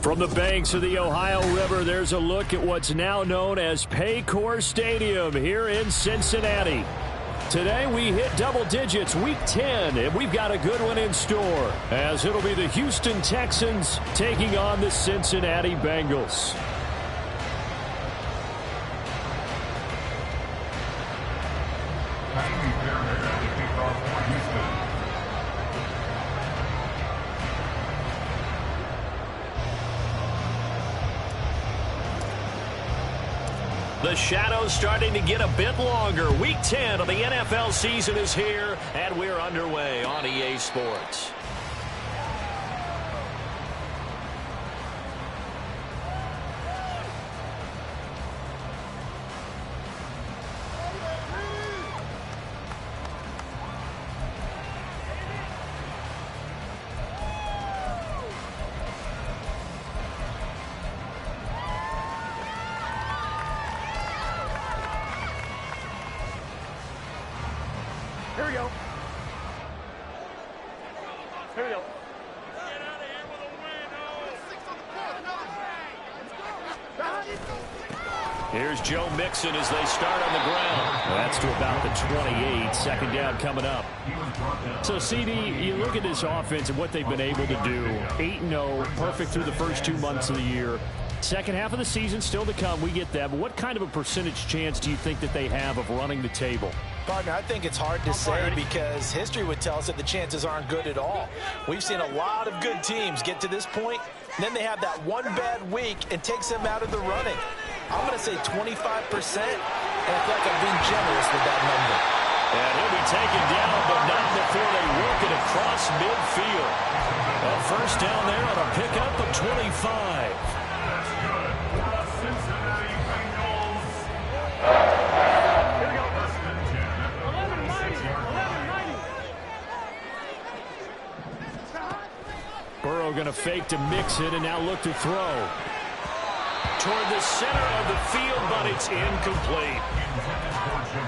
From the banks of the Ohio River, there's a look at what's now known as Paycor Stadium here in Cincinnati. Today we hit double digits, week 10, and we've got a good one in store, as it'll be the Houston Texans taking on the Cincinnati Bengals. The shadow's starting to get a bit longer. Week 10 of the NFL season is here, and we're underway on EA Sports. Here we go. Here we go. Get out of here with a win. Here's Joe Mixon as they start on the ground. That's to about the 28. Second down coming up. So, CD, you look at this offense and what they've been able to do. 8-0, perfect through the first 2 months of the year. Second half of the season still to come. We get that. But what kind of a percentage chance do you think that they have of running the table? Partner, I think it's hard to say because history would tell us that the chances aren't good at all. We've seen a lot of good teams get to this point, and then they have that one bad week and takes them out of the running. I'm going to say 25%, and I feel like I'm being generous with that number. And he'll be taken down, but not before they work it across midfield. A first down there on a pickup of 25. Burrow going to fake to Mixon and now look to throw. Toward the center of the field, but it's incomplete.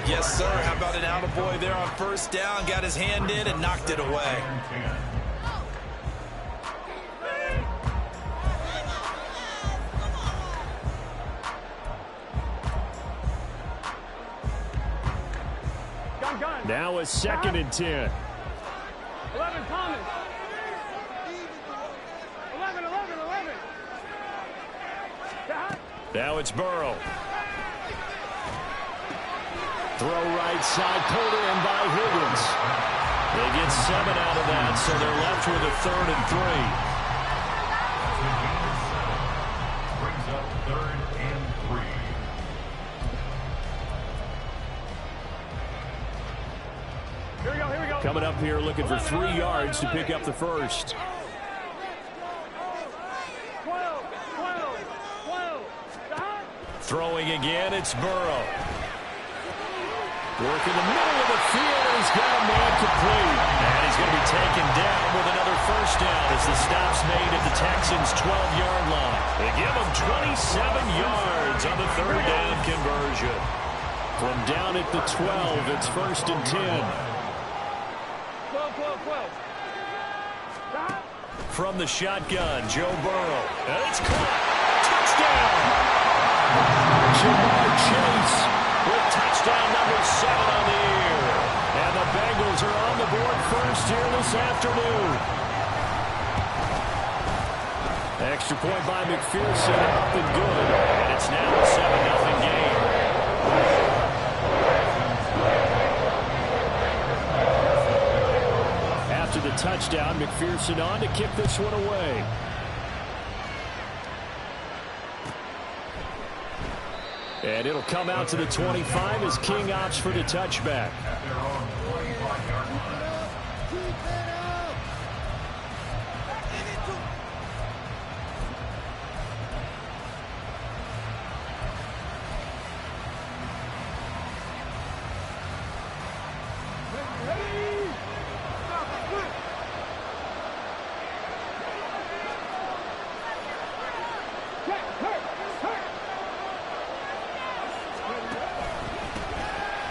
Yes, sir. How about an attaboy there on first down? Got his hand in and knocked it away. Now a 2nd and 10. 11 Thomas. 11. Now it's Burrow. Throw right side, pulled in by Higgins. They get 7 out of that, so they're left with a 3rd and 3. Here we go. Coming up here looking for 3 yards to pick up the first. 12. Throwing again, it's Burrow. Work in the middle of the field, and he's got a man complete. And he's going to be taken down with another first down as the stop's made at the Texans' 12-yard line. They give him 27 yards on the 3rd down conversion. From down at the 12, it's 1st and 10. 12. From the shotgun, Joe Burrow. And it's caught. Touchdown! Jamar Chase with touchdown number 7 on the year. And the Bengals are on the board first here this afternoon. Extra point by McPherson, up and good. And it's now a 7-0 game. After the touchdown, McPherson on to kick this one away. And it'll come out to the 25 as King opts for the touchback.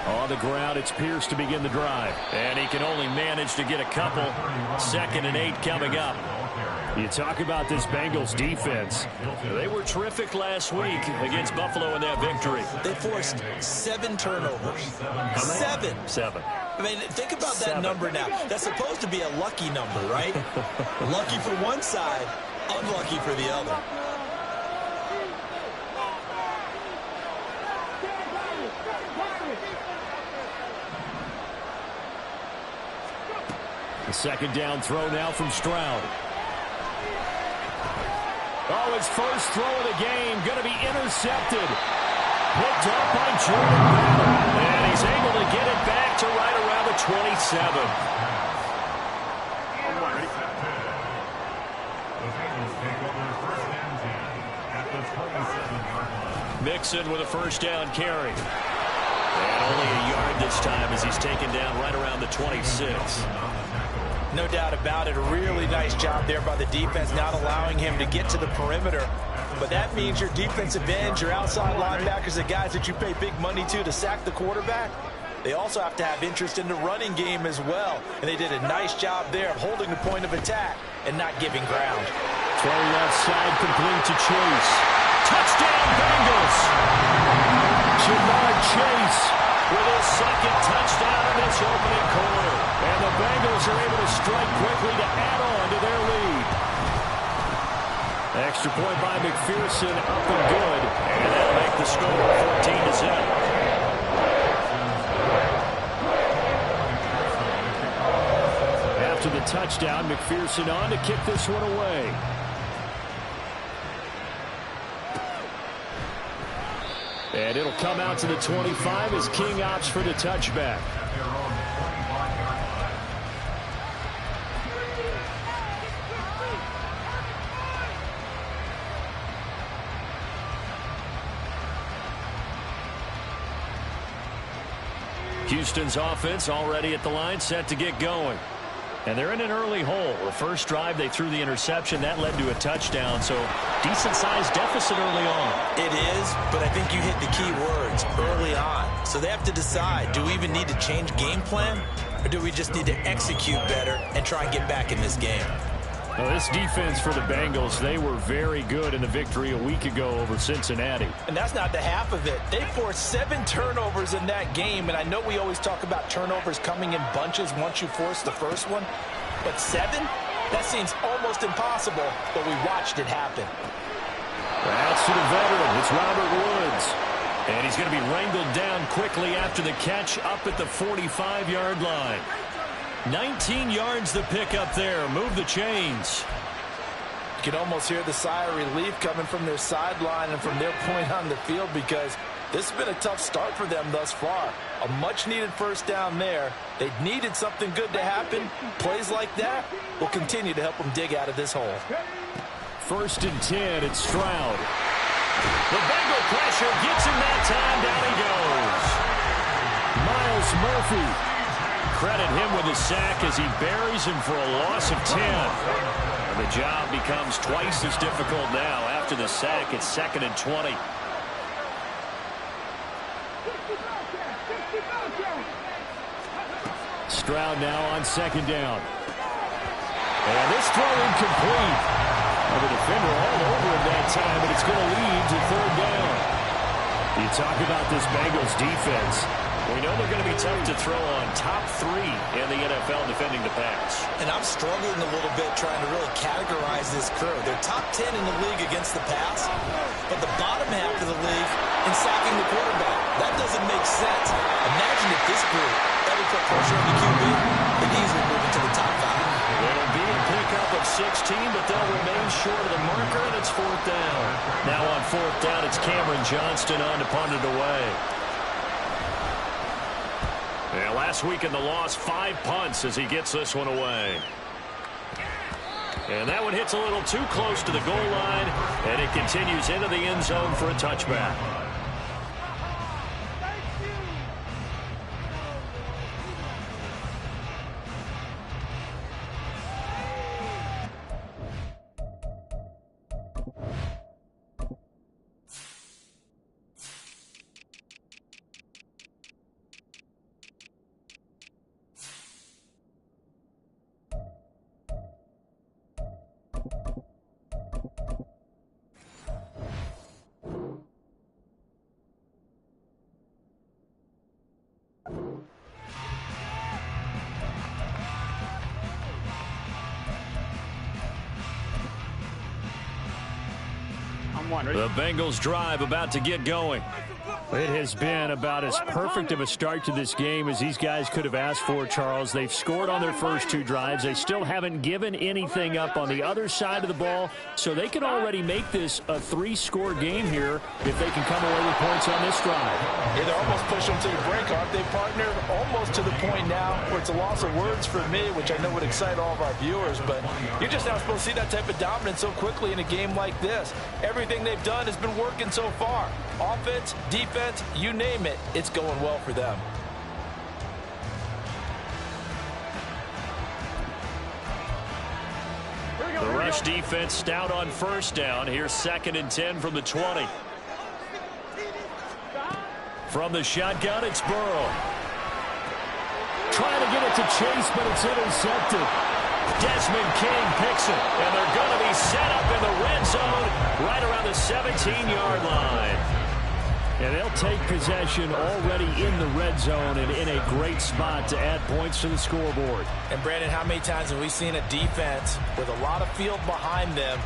On the ground, it's Pierce to begin the drive. And he can only manage to get a couple. 2nd and 8 coming up. You talk about this Bengals defense. They were terrific last week against Buffalo in that victory. They forced 7 turnovers. 7. 7. I mean, think about that number now. That's supposed to be a lucky number, right? Lucky for one side, unlucky for the other. The second down throw now from Stroud. Oh, his first throw of the game going to be intercepted. Picked up by Jordan Battle. And he's able to get it back to right around the 27. Mixon with a first down carry. And only a yard this time as he's taken down right around the 26. No doubt about it. A really nice job there by the defense, not allowing him to get to the perimeter. But that means your defensive ends, your outside linebackers, the guys that you pay big money to sack the quarterback, they also have to have interest in the running game as well. And they did a nice job there of holding the point of attack and not giving ground. Throw left side complete to Chase. Touchdown Bengals! Jamar Chase with his second touchdown in this opening quarter. And the Bengals are able to strike quickly to add on to their lead. Extra point by McPherson, up and good. And that'll make the score 14-0. After the touchdown, McPherson on to kick this one away. And it'll come out to the 25 as King opts for the touchback. Houston's offense already at the line, set to get going. And they're in an early hole. The first drive, they threw the interception. That led to a touchdown, so decent-sized deficit early on. It is, but I think you hit the key words, early on. So they have to decide, do we even need to change game plan, or do we just need to execute better and try and get back in this game? Well, this defense for the Bengals, they were very good in the victory a week ago over Cincinnati. And that's not the half of it. They forced 7 turnovers in that game, and I know we always talk about turnovers coming in bunches once you force the first one, but 7? That seems almost impossible, but we watched it happen. That's to the veteran. It's Robert Woods. And he's going to be wrangled down quickly after the catch up at the 45-yard line. 19 yards the pick up there. Move the chains. You can almost hear the sigh of relief coming from their sideline and from their point on the field, because this has been a tough start for them thus far. A much-needed first down there. They needed something good to happen. Plays like that will continue to help them dig out of this hole. 1st and 10, it's Stroud. The Bengal pressure gets him that time. Down he goes. Miles Murphy. Credit him with a sack as he buries him for a loss of 10. And the job becomes twice as difficult now. After the sack, it's 2nd and 20. Stroud now on 2nd down. And this throw incomplete. And the defender all over him that time, but it's going to lead to 3rd down. You talk about this Bengals defense. We know they're going to be tough to throw on. Top 3 in the NFL defending the pass. And I'm struggling a little bit trying to really categorize this crew. They're top 10 in the league against the pass, but the bottom half of the league in sacking the quarterback. That doesn't make sense. Imagine if this group ever put pressure on the QB, they'd easily move into the top 5. It'll be a pickup of 16, but they'll remain short of the marker, and it's 4th down. Now on 4th down, it's Cameron Johnston on to punt it away. Yeah, last week in the loss, 5 punts as he gets this one away. And that one hits a little too close to the goal line, and it continues into the end zone for a touchback. The Bengals drive about to get going. It has been about as perfect of a start to this game as these guys could have asked for, Charles. They've scored on their first two drives. They still haven't given anything up on the other side of the ball, so they can already make this a three-score game here if they can come away with points on this drive. Yeah, they're almost pushing them to the break, aren't they, partner? Almost to the point now where it's a loss of words for me, which I know would excite all of our viewers, but you're just not supposed to see that type of dominance so quickly in a game like this. Everything they've done has been working so far. Offense, defense, you name it, it's going well for them. The rush defense stout on first down. Here's 2nd and 10 from the 20. From the shotgun, it's Burrow. Trying to get it to Chase, but it's intercepted. Desmond King picks it, and they're going to be set up in the red zone right around the 17-yard line. And they'll take possession already in the red zone and in a great spot to add points to the scoreboard. And, Brandon, how many times have we seen a defense with a lot of field behind them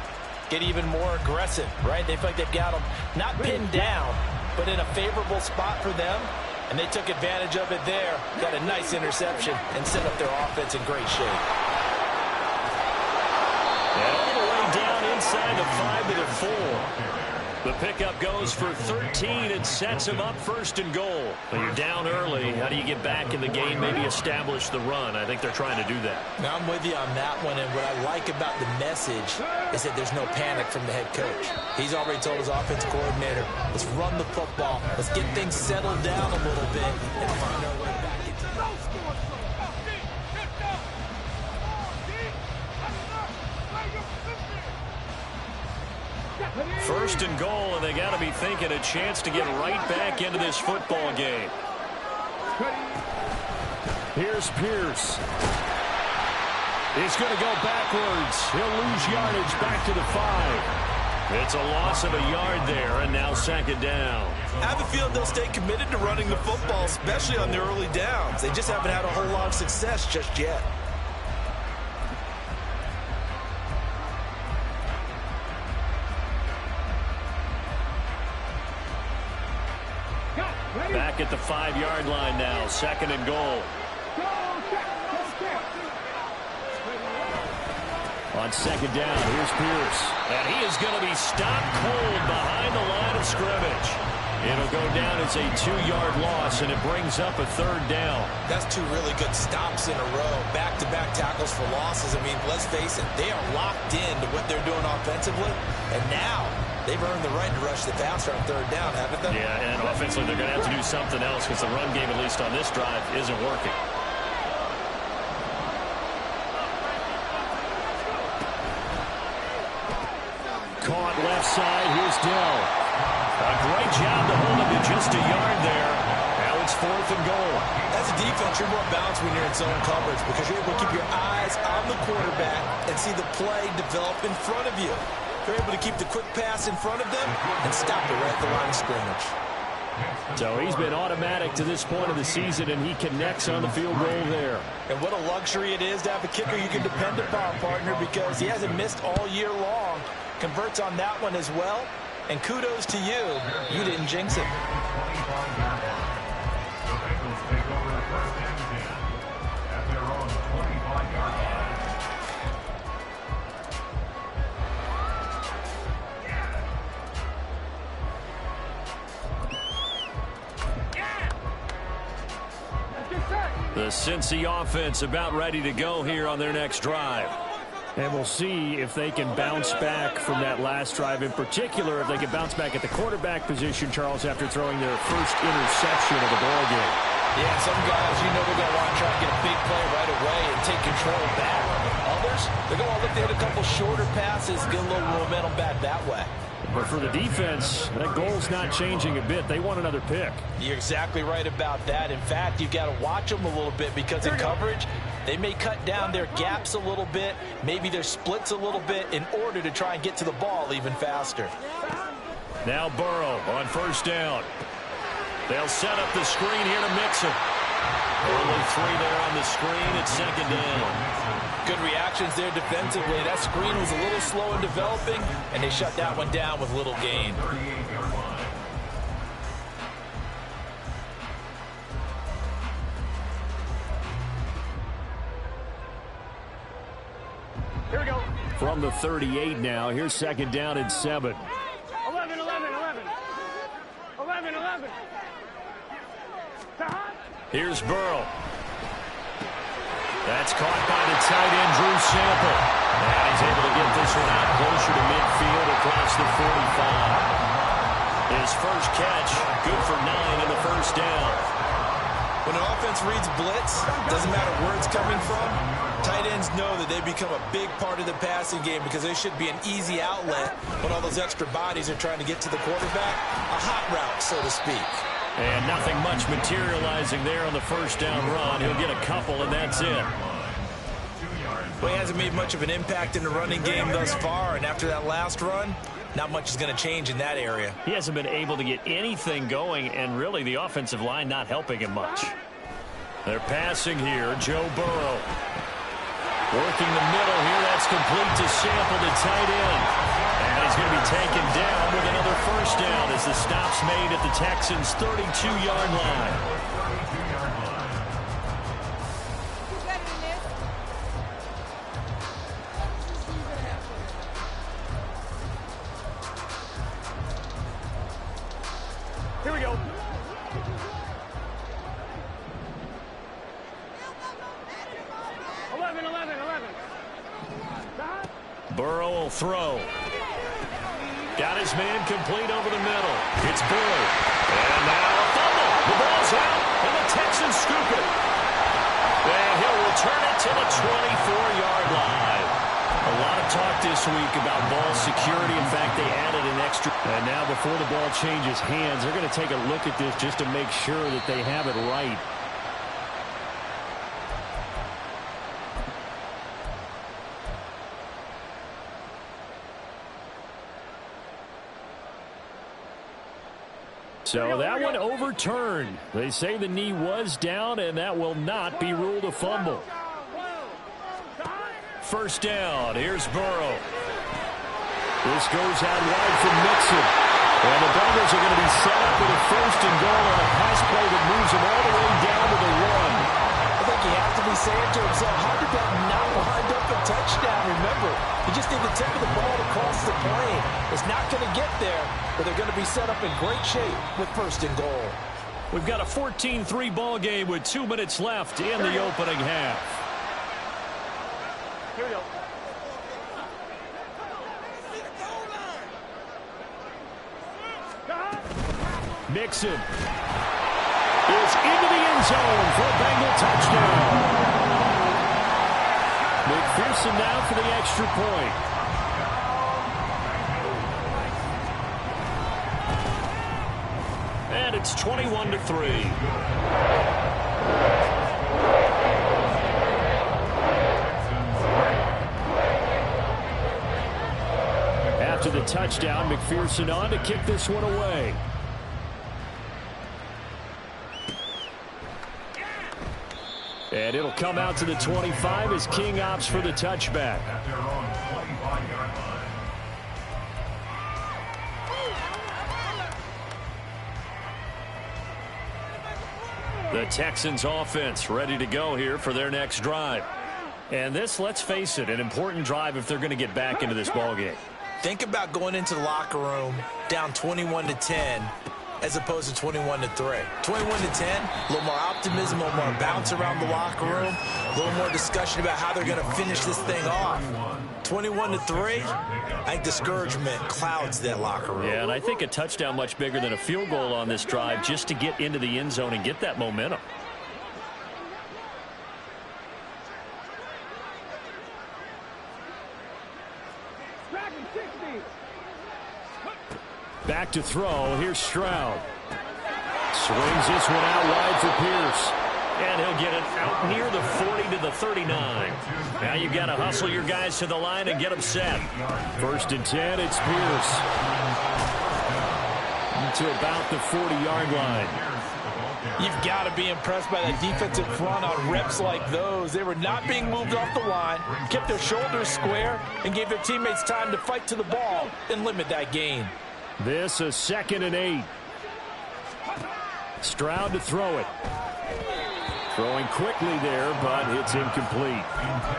get even more aggressive, right? They feel like they've got them not pinned down, but in a favorable spot for them. And they took advantage of it there, got a nice interception, and set up their offense in great shape. And all the way down inside the 5 to the 4. The pickup goes for 13 and sets him up 1st and goal. When you're down early, how do you get back in the game, maybe establish the run? I think they're trying to do that. Now, I'm with you on that one, and what I like about the message is that there's no panic from the head coach. He's already told his offensive coordinator, let's run the football, let's get things settled down a little bit, and find our way back into the game. 1st and goal, and they got to be thinking a chance to get right back into this football game. Here's Pierce. He's going to go backwards. He'll lose yardage back to the 5. It's a loss of a yard there, and now 2nd down. I have a feeling they'll stay committed to running the football, especially on the early downs. They just haven't had a whole lot of success just yet. Back at the 5-yard line now, 2nd and goal. On 2nd down, here's Pierce. And he is going to be stopped cold behind the line of scrimmage. It'll go down as a 2-yard loss, and it brings up a 3rd down. That's 2 really good stops in a row. Back-to-back tackles for losses. I mean, let's face it, they are locked into what they're doing offensively. And now they've earned the right to rush the passer on 3rd down, haven't they? Yeah, and offensively they're going to have to do something else because the run game, at least on this drive, isn't working. Caught left side. Here's Dell. A great job to hold him to just a yard there. Now it's 4th and goal. As a defense, you're more balanced when you're in zone coverage because you're able to keep your eyes on the quarterback and see the play develop in front of you. They're able to keep the quick pass in front of them and stop it right at the line of scrimmage. So he's been automatic to this point of the season, and he connects on the field goal there. And what a luxury it is to have a kicker you can depend upon, partner, because he hasn't missed all year long. Converts on that one as well. And kudos to you. You didn't jinx it. The Cincy offense about ready to go here on their next drive. And we'll see if they can bounce back from that last drive, in particular, if they can bounce back at the quarterback position, Charles, after throwing their first interception of the ball game. Yeah, some guys, you know, they're going to want to try to get a big play right away and take control back. Others, they're going to look to hit a couple shorter passes, get a little momentum back that way. But for the defense, that goal's not changing a bit. They want another pick. You're exactly right about that. In fact, you've got to watch them a little bit because in coverage, they may cut down their gaps a little bit, maybe their splits a little bit in order to try and get to the ball even faster. Now Burrow on 1st down. They'll set up the screen here to Mixon. Only 3 there on the screen. It's second down. Good reactions there defensively. That screen was a little slow in developing, and they shut that one down with little gain. Here we go. From the 38 now, here's second down and 7. 11, 11, 11. 11, 11. Here's Burrow. That's caught by the tight end, Drew Sample. And he's able to get this one out closer to midfield across the 45. His first catch, good for 9 in the first down. When an offense reads blitz, doesn't matter where it's coming from, tight ends know that they become a big part of the passing game because they should be an easy outlet when all those extra bodies are trying to get to the quarterback. A hot route, so to speak. And nothing much materializing there on the first down run. He'll get a couple, and that's it. Well, he hasn't made much of an impact in the running game thus far, and after that last run, not much is going to change in that area. He hasn't been able to get anything going, and really the offensive line not helping him much. They're passing here. Joe Burrow working the middle here. That's complete to Sample, the tight end. And he's going to be taken down with another first down as the stop's made at the Texans' 32-yard line. Here we go. Burrow will throw. Got his man complete over the middle. It's Burrow. And now a fumble. The ball's out, and the Texans scoop it. And he'll return it to the 24-yard line. A lot of talk this week about ball security. In fact, they added an extra. And now before the ball changes hands, they're going to take a look at this just to make sure that they have it right. So that one overturned. They say the knee was down, and that will not be ruled a fumble. First down. Here's Burrow. This goes out wide for Mixon. And the Bengals are going to be set up with a first and goal on a pass play that moves them all the way down to the 1. I think he has to be saying to himself, how did that not wind up a touchdown? Remember, you just need to tip the ball across the plane. It's not going to get there, but they're going to be set up in great shape with first and goal. We've got a 14-3 ball game with 2 minutes left in the opening half. Here we go. Mixon is into the end zone for a Bengal touchdown. McPherson now for the extra point. And it's 21-3. After the touchdown, McPherson on to kick this one away. And it'll come out to the 25 as King opts for the touchback. The Texans offense ready to go here for their next drive. And this, let's face it, an important drive if they're going to get back into this ballgame. Think about going into the locker room down 21-10 as opposed to 21-3. 21-10, a little more optimism, a little more bounce around the locker room, a little more discussion about how they're going to finish this thing off. 21-3, I think discouragement clouds that locker room. Yeah, and I think a touchdown much bigger than a field goal on this drive just to get into the end zone and get that momentum. Back to throw. Here's Stroud. Swings this one out wide for Pierce. And he'll get it out near the 40 to the 39. Now you've got to hustle your guys to the line and get them set. First and 10, it's Pierce. To about the 40-yard line. You've got to be impressed by that defensive front on reps like those. They were not being moved off the line, kept their shoulders square, and gave their teammates time to fight to the ball and limit that gain. This is 2nd and 8. Stroud to throw it. Throwing quickly there, but it's incomplete.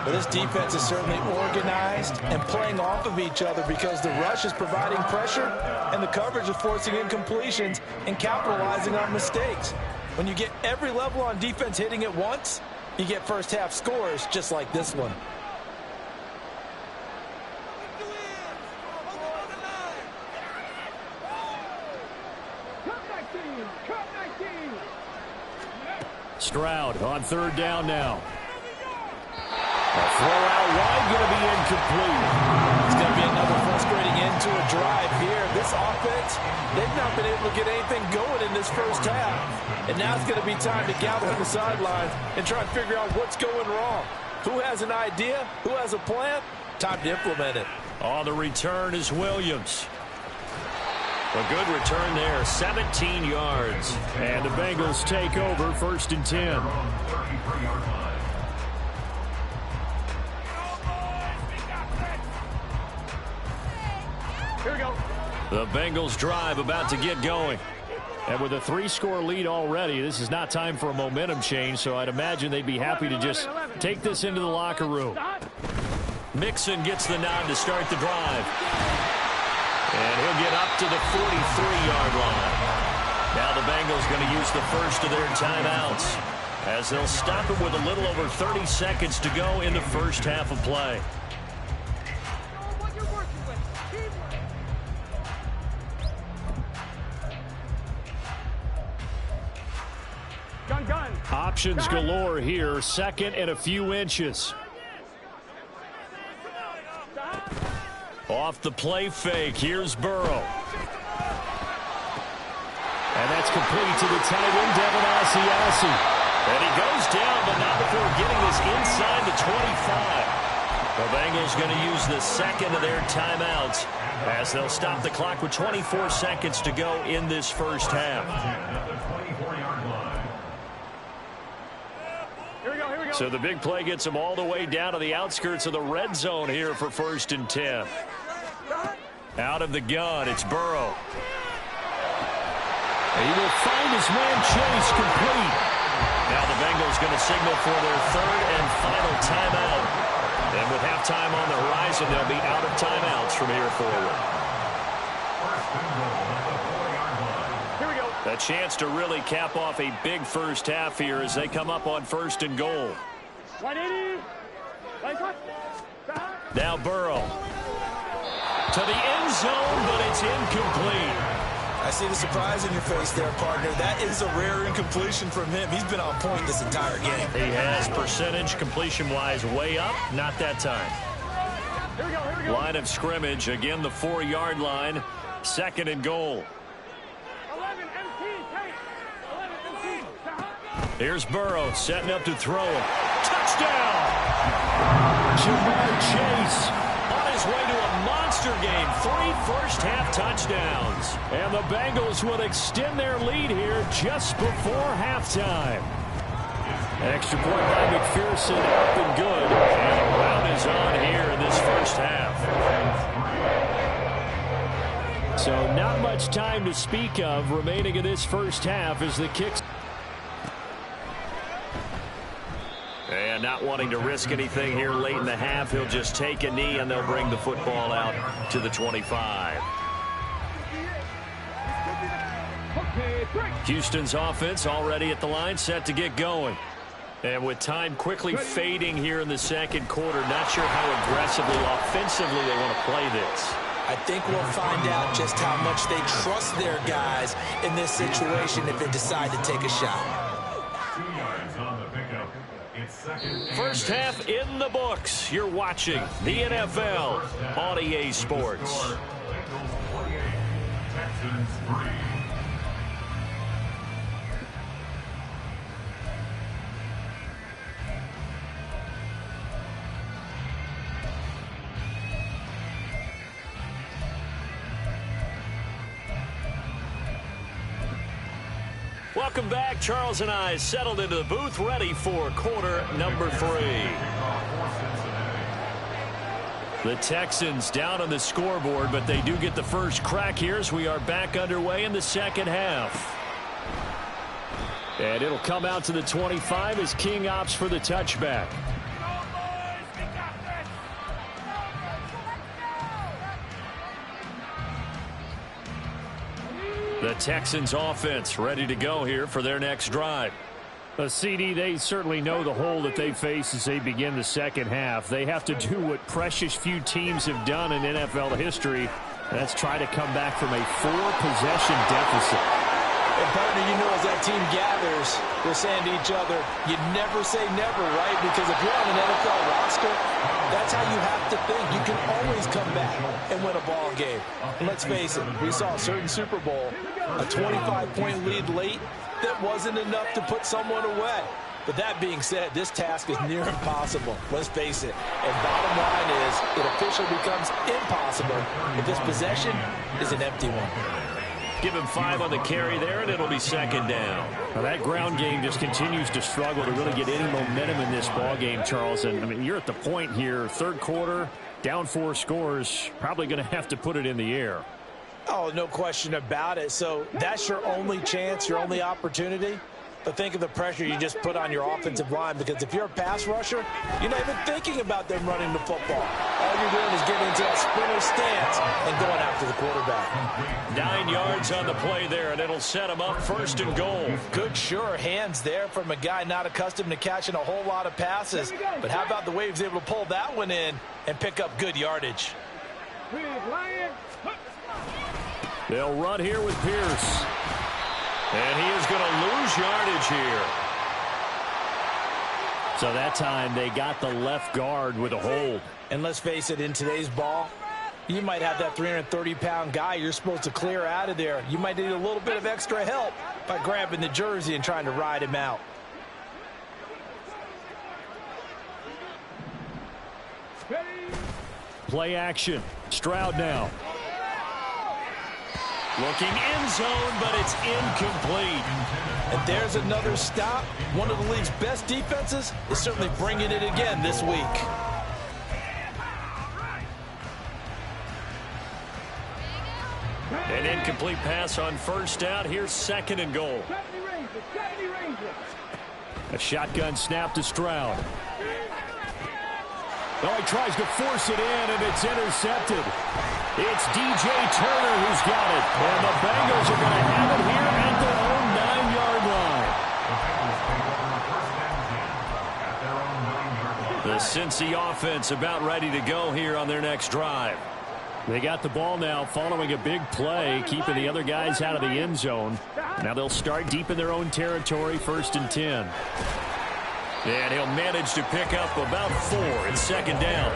Well, this defense is certainly organized and playing off of each other because the rush is providing pressure and the coverage is forcing incompletions and capitalizing on mistakes. When you get every level on defense hitting at once, you get first half scores just like this one. Stroud on 3rd down now. A throw out wide, going to be incomplete. It's going to be another frustrating end to a drive here. This offense, they've not been able to get anything going in this first half. And now it's going to be time to gather on the sidelines and try and figure out what's going wrong. Who has an idea? Who has a plan? Time to implement it. On the return is Williams. A good return there, 17 yards. And the Bengals take over 1st and 10. Here we go. The Bengals drive about to get going. And with a 3-score lead already, this is not time for a momentum change, so I'd imagine they'd be happy to just take this into the locker room. Mixon gets the nod to start the drive. And he'll get up to the 43-yard line. Now the Bengals going to use the first of their timeouts as they'll stop it with a little over 30 seconds to go in the first half of play. Gun. Options galore here, 2nd and a few inches. Off the play fake, here's Burrow. And that's complete to the tight end, Devin Asiasi. And he goes down, but not before getting this inside the 25. The Bengals going to use the 2nd of their timeouts as they'll stop the clock with 24 seconds to go in this first half. Here we go. So the big play gets them all the way down to the outskirts of the red zone here for 1st and 10. Out of the gun, it's Burrow. He will find his man Chase complete. Now the Bengals going to signal for their 3rd and final timeout. And with halftime on the horizon, they'll be out of timeouts from here forward. Here we go. A chance to really cap off a big first half here as they come up on 1st and goal. 180. Now Burrow. To the end zone, but it's incomplete. I see the surprise in your face there, partner. That is a rare incompletion from him. He's been on point this entire game. He has percentage completion-wise way up. Not that time. Here we go. Line of scrimmage. Again, the 4-yard line. 2nd and goal. 11 empty. Take. 11 empty. Here's Burrow setting up to throw it. Touchdown! Jamar Chase on his way to a monster game. 3 first-half touchdowns. And the Bengals will extend their lead here just before halftime. Extra point by McPherson up and good. And a round is on here in this first half. So not much time to speak of remaining in this first half as the kicks. And not wanting to risk anything here late in the half, he'll just take a knee and they'll bring the football out to the 25. Houston's offense already at the line, set to get going. And with time quickly fading here in the second quarter, not sure how aggressively, offensively they want to play this. I think we'll find out just how much they trust their guys in this situation if they decide to take a shot. First half in the books. You're watching the NFL on EA Sports. Welcome back. Charles and I settled into the booth, ready for quarter number 3. The Texans down on the scoreboard, but they do get the first crack here as we are back underway in the second half. And it'll come out to the 25 as King opts for the touchback. The Texans offense ready to go here for their next drive. CD, they certainly know the hole that they face as they begin the second half. They have to do what precious few teams have done in NFL history. That's try to come back from a 4-possession deficit. And partner, you know, as that team gathers, they're saying to each other, you never say never, right? Because if you're on an NFL roster, that's how you have to think. You can always come back and win a ball game. And let's face it, we saw a certain Super Bowl, a 25-point lead late, that wasn't enough to put someone away. But that being said, this task is near impossible. Let's face it. And bottom line is, it officially becomes impossible if this possession is an empty one. Give him 5 on the carry there, and it'll be second down. Now that ground game just continues to struggle to really get any momentum in this ball game, Charles. And I mean, you're at the point here, third quarter, down 4 scores, probably going to have to put it in the air. Oh, no question about it. So that's your only chance, your only opportunity. But think of the pressure you just put on your offensive line, because if you're a pass rusher, you're not even thinking about them running the football. All you're doing is getting into that sprinter stance and going after the quarterback. 9 yards on the play there, and it'll set him up first and goal. Good, sure hands there from a guy not accustomed to catching a whole lot of passes. But how about the way he was able to pull that one in and pick up good yardage? They'll run here with Pierce. And he is going to lose yardage here. So that time they got the left guard with a hold. And let's face it, in today's ball, you might have that 330-pound guy you're supposed to clear out of there. You might need a little bit of extra help by grabbing the jersey and trying to ride him out. Play action. Stroud now. Looking end zone, but it's incomplete. And there's another stop. One of the league's best defenses is certainly bringing it again this week. An incomplete pass on first down. Here's second and goal. A shotgun snap to Stroud. Oh, he tries to force it in, and it's intercepted. It's DJ Turner who's got it. And the Bengals are going to have it here at their own 9-yard line. The Cincy offense about ready to go here on their next drive. They got the ball now following a big play, keeping the other guys out of the end zone. Now they'll start deep in their own territory, 1st and 10. And he'll manage to pick up about 4 in second down.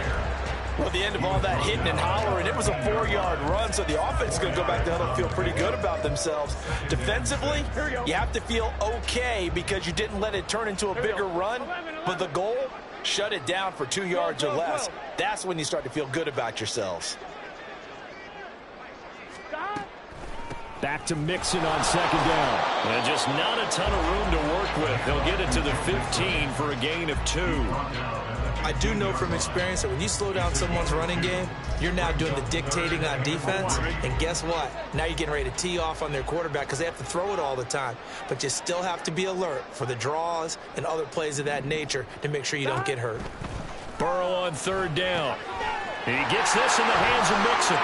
Well, at the end of all that hitting and hollering, it was a 4-yard run, so the offense is going to go back down and feel pretty good about themselves. Defensively, you have to feel okay because you didn't let it turn into a bigger run, but the goal, shut it down for 2 yards or less. That's when you start to feel good about yourselves. Back to Mixon on second down. And just not a ton of room to work with. They'll get it to the 15 for a gain of 2. I do know from experience that when you slow down someone's running game, you're now doing the dictating on defense. And guess what? Now you're getting ready to tee off on their quarterback because they have to throw it all the time. But you still have to be alert for the draws and other plays of that nature to make sure you don't get hurt. Burrow on third down. He gets this in the hands of Mixon.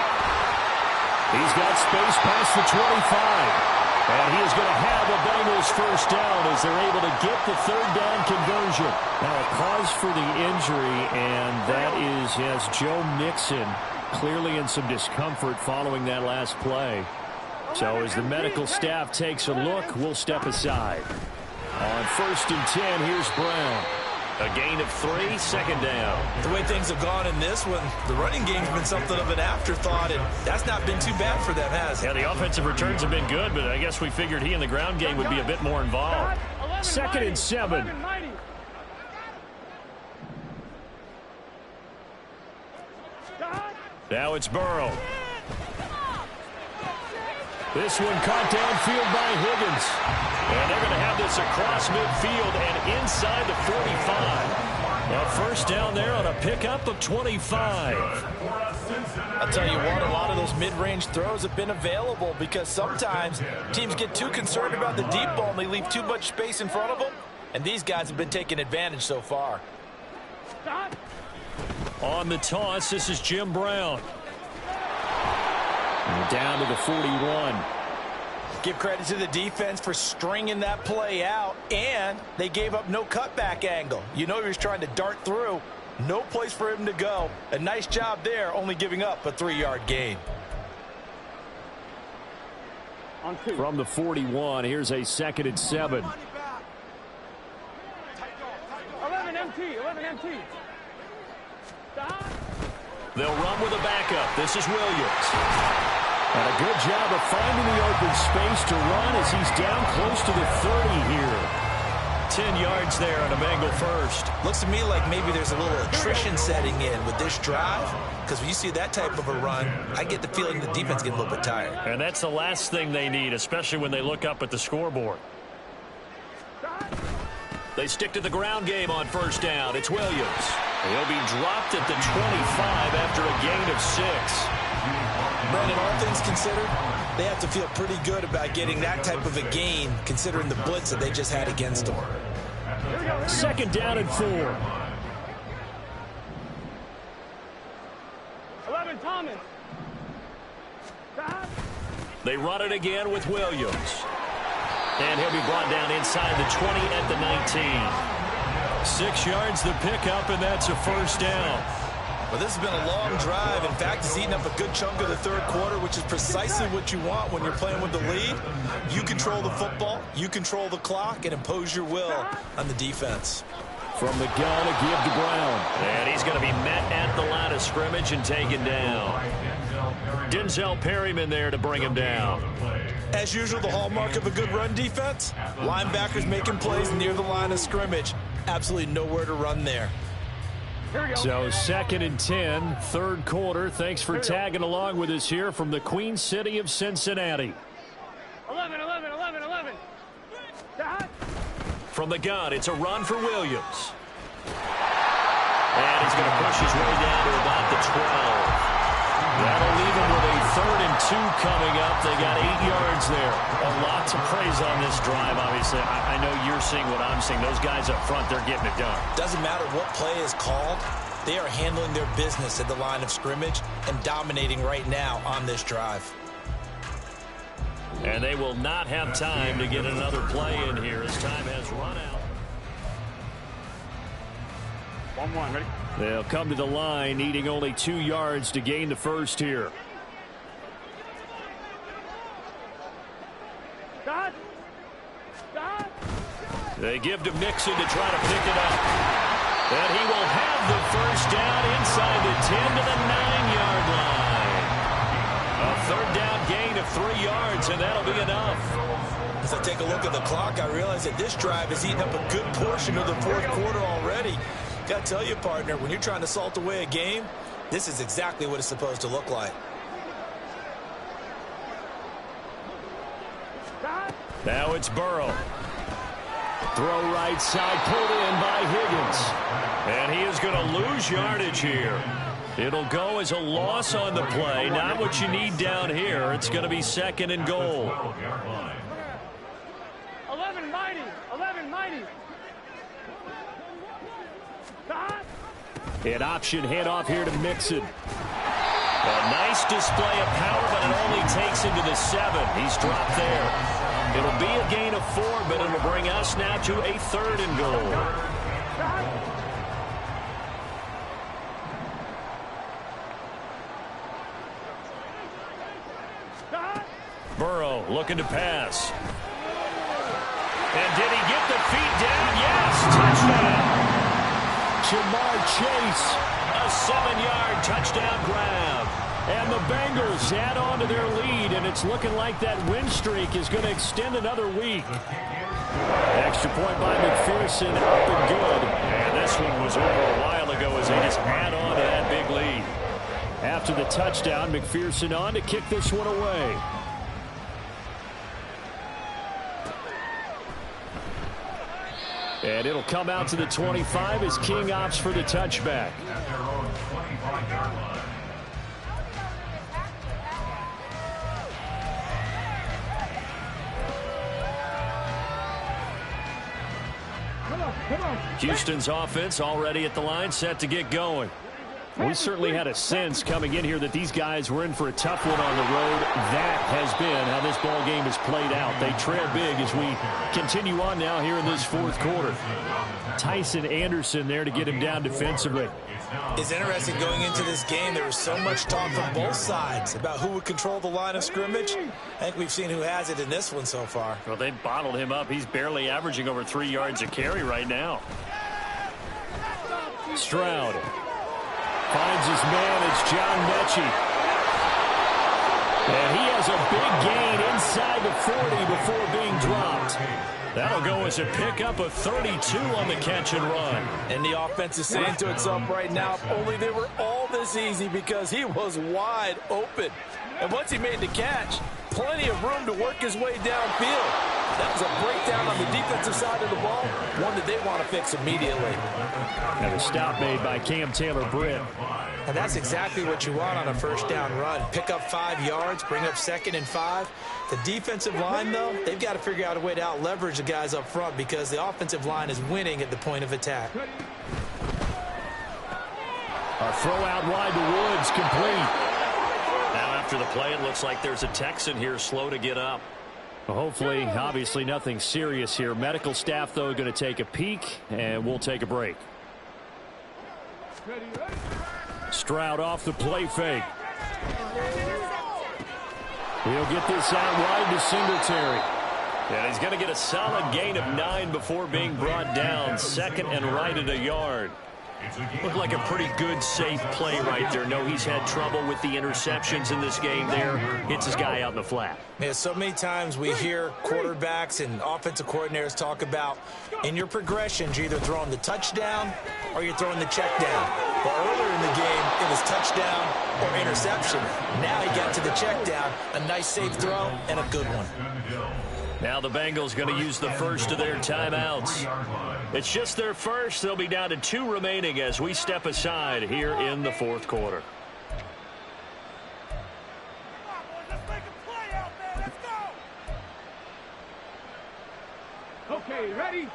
He's got space past the 25. And he is going to have a Bengals first down as they're able to get the third down conversion. Now a pause for the injury, and that is, yes, Joe Mixon clearly in some discomfort following that last play. So as the medical staff takes a look, we'll step aside. On 1st and 10, here's Brown. A gain of 3, second down. The way things have gone in this one, the running game's been something of an afterthought, and that's not been too bad for them, has it? Yeah, the offensive returns have been good, but I guess we figured he in the ground game would be a bit more involved. 2nd and 7. Now it's Burrow. This one caught downfield by Higgins. And they're going to have this across midfield and inside the 45. A first down there on a pickup of 25. I'll tell you what, a lot of those mid-range throws have been available because sometimes teams get too concerned about the deep ball and they leave too much space in front of them. And these guys have been taking advantage so far. Stop. On the toss, this is Jim Brown. And down to the 41. Give credit to the defense for stringing that play out, and they gave up no cutback angle. You know he was trying to dart through. No place for him to go. A nice job there, only giving up a 3-yard gain. On 2. From the 41, here's a 2nd and 7. 11 MT. 11 MT. Stop. They'll run with a backup. This is Williams. And a good job of finding the open space to run as he's down close to the 30 here. 10 yards there on a Bengal first. Looks to me like maybe there's a little attrition setting in with this drive, because when you see that type of a run, I get the feeling the defense gets a little bit tired. And that's the last thing they need, especially when they look up at the scoreboard. They stick to the ground game on first down. It's Williams. He'll be dropped at the 25 after a gain of 6. Brandon, all things considered, they have to feel pretty good about getting that type of a gain, considering the blitz that they just had against them. 2nd down and 4. 11 Thomas. Stop. They run it again with Williams. And he'll be brought down inside the 20 at the 19. 6 yards the pickup, and that's a first down. Well, this has been a long drive. In fact, it's eaten up a good chunk of the third quarter, which is precisely what you want when you're playing with the lead. You control the football, you control the clock, and impose your will on the defense. From the gun, a give to Brown. And he's going to be met at the line of scrimmage and taken down. Denzel Perryman there to bring him down. As usual, the hallmark of a good run defense, linebackers making plays near the line of scrimmage. Absolutely nowhere to run there. So 2nd and 10, third quarter. Thanks for tagging along with us here from the Queen City of Cincinnati. 11, 11, 11, 11. Stop. From the gun, it's a run for Williams. And he's going to push his way down to about the 12. That'll leave him with a 3rd and 2 coming up. They got 8 yards there. A lot to praise on this drive, obviously. I know you're seeing what I'm seeing. Those guys up front, they're getting it done. Doesn't matter what play is called. They are handling their business at the line of scrimmage and dominating right now on this drive. And they will not have time to get another play in here as time has run out. 1-1, ready? They'll come to the line, needing only 2 yards to gain the first here. Stop. Stop. They give to Mixon to try to pick it up. And he will have the first down inside the 10 to the 9-yard line. A 3rd down gain of 3 yards, and that'll be enough. As I take a look at the clock, I realize that this drive has eaten up a good portion of the fourth quarter already. Got to tell you, partner, when you're trying to salt away a game, this is exactly what it's supposed to look like. Now it's Burrow. Throw right side, pulled in by Higgins. And he is going to lose yardage here. It'll go as a loss on the play. Not what you need down here. It's going to be 2nd and goal. 11 mighty. 11 mighty. Stop. An option handoff here to Mixon. A nice display of power, but it only takes him to the 7. He's dropped there. It'll be a gain of 4, but it'll bring us now to a 3rd and goal. Burrow looking to pass. And did he get the feet down? Yes, touchdown. Jamar Chase, a 7-yard touchdown grab. And the Bengals add on to their lead, and it's looking like that win streak is going to extend another week. Extra point by McPherson, up and good. And this one was over a while ago as they just add on to that big lead. After the touchdown, McPherson on to kick this one away. And it'll come out to the 25 as King opts for the touchback. Houston's offense already at the line, set to get going. We certainly had a sense coming in here that these guys were in for a tough one on the road. That has been how this ball game has played out. They trail big as we continue on now here in this fourth quarter. Tyson Anderson there to get him down defensively. It's interesting going into this game. There was so much talk from both sides about who would control the line of scrimmage. I think we've seen who has it in this one so far. Well, they bottled him up. He's barely averaging over 3 yards a carry right now. Stroud finds his man. It's John Mechie. And he has a big gain inside the 40 before being dropped. That'll go as a pickup of 32 on the catch and run. And the offense is saying to itself right now, if only they were all this easy, because he was wide open. And once he made the catch, plenty of room to work his way downfield. That was a breakdown on the defensive side of the ball, one that they want to fix immediately. And a stop made by Cam Taylor-Britt. And that's exactly what you want on a first down run. Pick up 5 yards, bring up 2nd and 5. The defensive line, though, they've got to figure out a way to out-leverage the guys up front because the offensive line is winning at the point of attack. A throw out wide to Woods, complete. Now after the play, it looks like there's a Texan here slow to get up. Well, hopefully, obviously nothing serious here. Medical staff, though, going to take a peek, and we'll take a break. Stroud off the play fake. He'll get this out wide to Singletary. And he's going to get a solid gain of 9 before being brought down. 2nd and right at a yard. Looked like a pretty good, safe play right there. No, he's had trouble with the interceptions in this game there. Hits his guy out in the flat. Yeah, so many times we hear quarterbacks and offensive coordinators talk about in your progressions, you're either throwing the touchdown or you're throwing the check down. But earlier in the game, it was touchdown or interception. Now he got to the check down, a nice safe throw, and a good one. Now the Bengals going to use the first of their timeouts. It's just their first. They'll be down to 2 remaining as we step aside here in the fourth quarter. Okay, ready?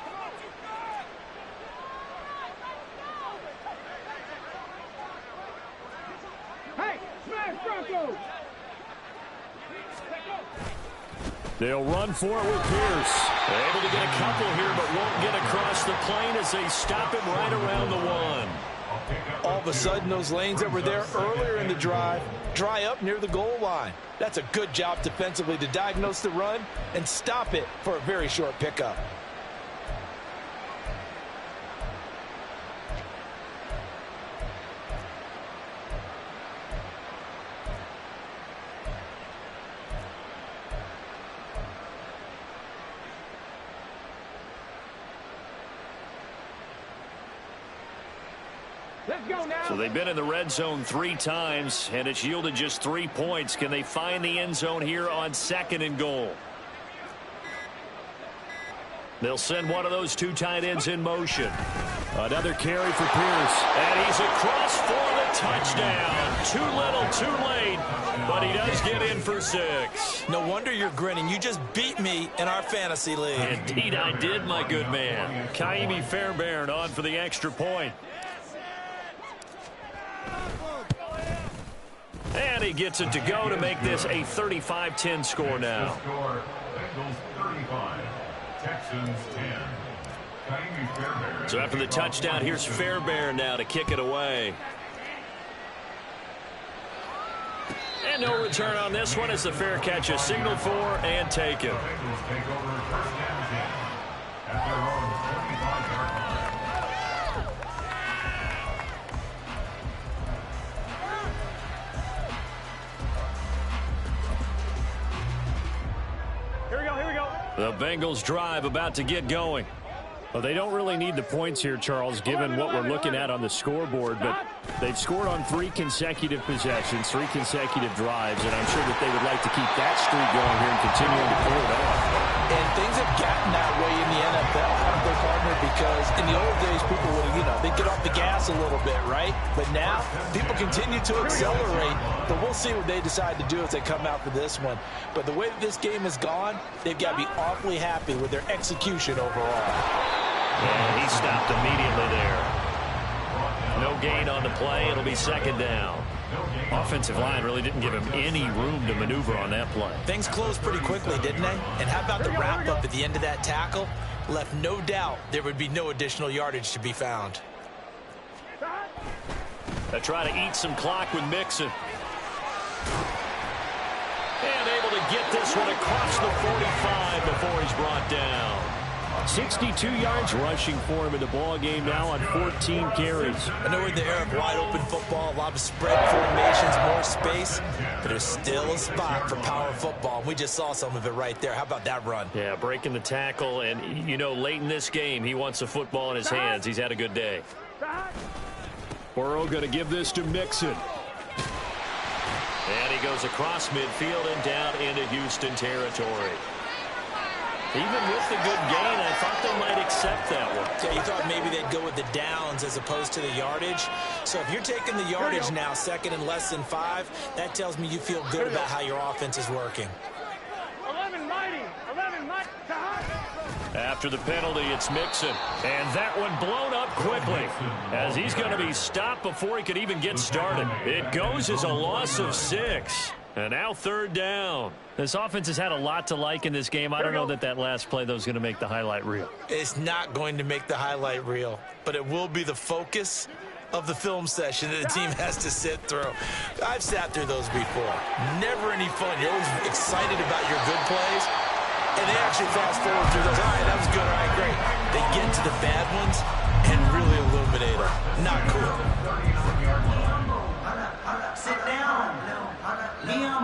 Hey, smash Broncos! They'll run for it with Pierce. They're able to get a couple here, but won't get across the plane as they stop him right around the 1. All of a sudden, those lanes that were there earlier in the drive dry up near the goal line. That's a good job defensively to diagnose the run and stop it for a very short pickup. So they've been in the red zone 3 times, and it's yielded just 3 points. Can they find the end zone here on 2nd and goal? They'll send one of those 2 tight ends in motion. Another carry for Pierce. And he's across for the touchdown. Too little, too late, but he does get in for 6. No wonder you're grinning. You just beat me in our fantasy league. Indeed I did, my good man. Kaimi Fairbairn on for the extra point. And he gets it to go to make this a 35-10 score now. So after the touchdown, here's Fairbairn now to kick it away. And no return on this one as the fair catch is signaled for and taken. The Bengals drive about to get going. Well, they don't really need the points here, Charles, given what we're looking at on the scoreboard, but they've scored on 3 consecutive possessions, 3 consecutive drives, and I'm sure that they would like to keep that streak going here and continuing to pull it off. And things have gotten that way in the NFL, haven't they, partner? because in the old days, people would, they'd get off the gas a little bit, right? But now, people continue to accelerate. But we'll see what they decide to do as they come out for this one. But the way that this game has gone, they've got to be awfully happy with their execution overall. And he stopped immediately there. No gain on the play. It'll be second down. Offensive line really didn't give him any room to maneuver on that play. Things closed pretty quickly, didn't they? And how about the wrap-up at the end of that tackle? Left no doubt there would be no additional yardage to be found. They try to eat some clock with Mixon. And able to get this one across the 45 before he's brought down. 62 yards rushing for him in the ball game now on 14 carries. I know we're in the era of wide-open football, a lot of spread formations, more space, but there's still a spot for power football. We just saw some of it right there. How about that run? Yeah, breaking the tackle, and, late in this game, he wants the football in his hands. He's had a good day. Burrow going to give this to Mixon. And he goes across midfield and down into Houston territory. Even with the good gain, I thought they might accept that one. Yeah, you thought maybe they'd go with the downs as opposed to the yardage. So if you're taking the yardage now, second and less than 5, that tells me you feel good about how your offense is working. 11 mighty. After the penalty, it's Mixon. And that one blown up quickly as he's going to be stopped before he could even get started. It goes as a loss of 6. And now third down. This offense has had a lot to like in this game. I don't know that last play, though, is going to make the highlight reel. It's not going to make the highlight reel, but it will be the focus of the film session that the team has to sit through. I've sat through those before. Never any fun. You're always excited about your good plays, and they actually fast forward through those. All right, that was good. All right, great. They get to the bad ones and really illuminate them. Not cool. Sit down. Liam.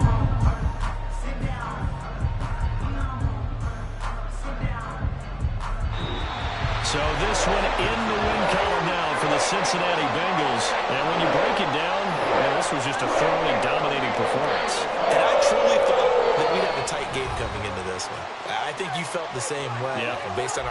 So this one in the win column now for the Cincinnati Bengals. And when you break it down, this was just a thoroughly dominating performance. And I truly thought that we'd have a tight game coming into this one. I think you felt the same way based on our